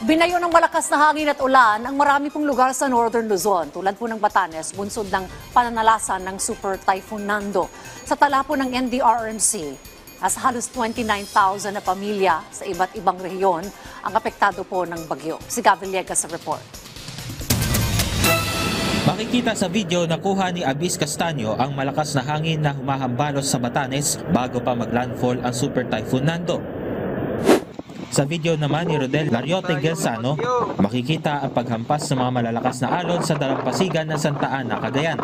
Binayo ng malakas na hangin at ulan ang marami pong lugar sa Northern Luzon, tulad po ng Batanes, bunsod ng pananalasan ng Super Typhoon Nando. Sa tala po ng NDRRMC, halos 29,000 na pamilya sa iba't ibang rehiyon ang apektado po ng bagyo. Si Gab Villegas sa report. Makikita sa video na kuha ni Abis Castaño ang malakas na hangin na humahambalos sa Batanes bago pa maglandfall ang Super Typhoon Nando. Sa video naman ni Rodel Lariote Gelsano, makikita ang paghampas ng mga malalakas na alon sa dalampasigan ng Santa Ana, Cagayan.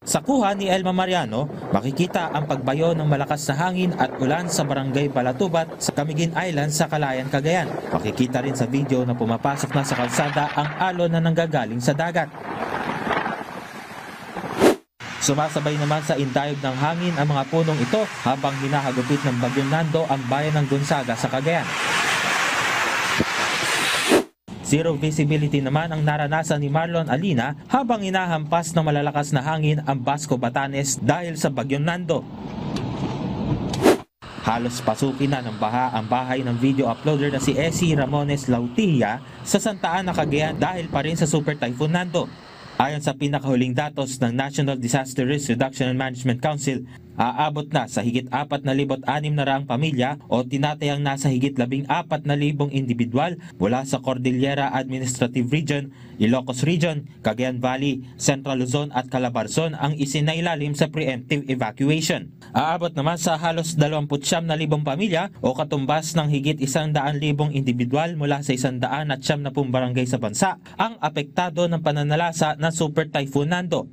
Sa kuha ni Elma Mariano, makikita ang pagbayo ng malakas na hangin at ulan sa barangay Balatubat sa Camiguin Island sa Calayan, Cagayan. Makikita rin sa video na pumapasok na sa kalsada ang alon na nanggagaling sa dagat. Sumasabay naman sa indayog ng hangin ang mga punong ito habang hinahagupit ng bagyong Nando ang bayan ng Gonzaga sa Cagayan. Zero visibility naman ang naranasan ni Marlon Alina habang hinahampas ng malalakas na hangin ang Basco, Batanes dahil sa bagyong Nando. Halos pasukin na ng baha ang bahay ng video uploader na si Essie Ramones Lautilla sa Santa Ana, Cagayan dahil pa rin sa Super Typhoon Nando. Ayon sa pinakahuling datos ng National Disaster Risk Reduction and Management Council, aabot na sa higit 4,600 pamilya o tinatayang nasa higit 14,000 individual mula sa Cordillera Administrative Region, Ilocos Region, Cagayan Valley, Central Luzon at Calabarzon ang isinailalim sa preemptive evacuation. Aabot naman sa halos 29,000 pamilya o katumbas ng higit 100,000 individual mula sa 190 barangay sa bansa ang apektado ng pananalasa ng Super Typhoon Nando.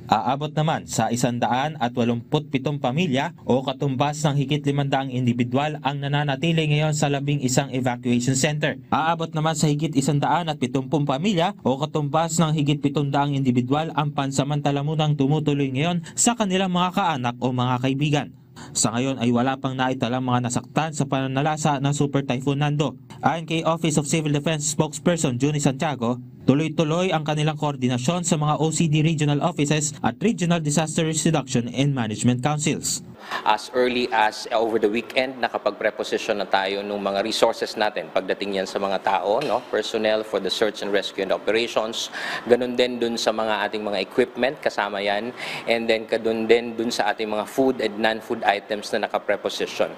Aabot naman sa 187 pamilya o katumbas ng higit 500 individual ang nananatili ngayon sa 11 evacuation center. Aabot naman sa higit 170 pamilya o katumbas ng higit 700 individual ang pansamantala munang tumutuloy ngayon sa kanilang mga kaanak o mga kaibigan. Sa ngayon ay wala pang naitalang mga nasaktan sa pananalasa ng Super Typhoon Nando. Ayon kay Office of Civil Defense spokesperson Juni Santiago, tuloy-tuloy ang kanilang koordinasyon sa mga OCD regional offices at regional disaster risk reduction and management councils. As early as over the weekend, nakapag-preposition na tayo ng mga resources natin pagdating yan sa mga tao, no? Personnel for the search and rescue and operations, ganun din dun sa mga ating mga equipment, kasama yan, and then ganun din dun sa ating mga food and non-food items na nakapreposition.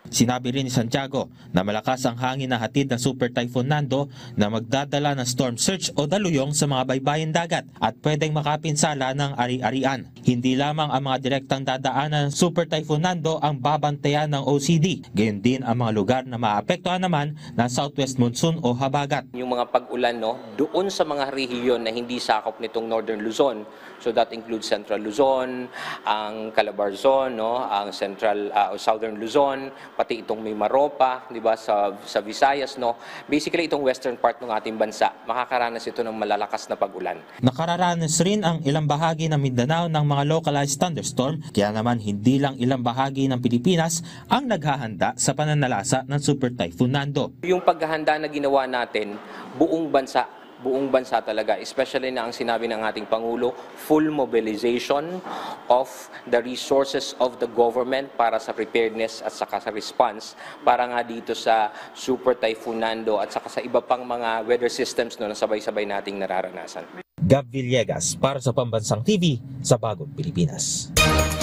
Sinabi rin ni Santiago na malakas ang hangin na hatid ng Super Typhoon Nando na magdadala ng storm surge o daluyong sa mga baybayin dagat at pwedeng makapinsala ng ari-arian. Hindi lamang ang mga direktang dadaanan ng Super Typhoon Nando ang babantayan ng OCD, gayon din ang mga lugar na maapektuhan naman ng southwest monsoon o habagat. Yung mga pag-ulan, no, doon sa mga rehiyon na hindi sakop nitong Northern Luzon, so that includes Central Luzon, ang Calabarzon, no, ang Southern Luzon, pati itong may Maropa, di ba, sa Visayas, no. Basically itong western part ng ating bansa, makakaranas ito ng malalakas na pag-ulan. Nakararanas rin ang ilang bahagi ng Mindanao ng mga localized thunderstorm, kaya naman hindi lang ilang bahagi ng Pilipinas ang naghahanda sa pananalasa ng Super Typhoon Nando. Yung paghahanda na ginawa natin, buong bansa talaga, especially na ang sinabi ng ating Pangulo, full mobilization of the resources of the government para sa preparedness at saka sa response para nga dito sa Super Typhoon Nando at saka sa iba pang mga weather systems no, na sabay-sabay nating nararanasan. Gab Villegas para sa Pambansang TV sa Bagong Pilipinas.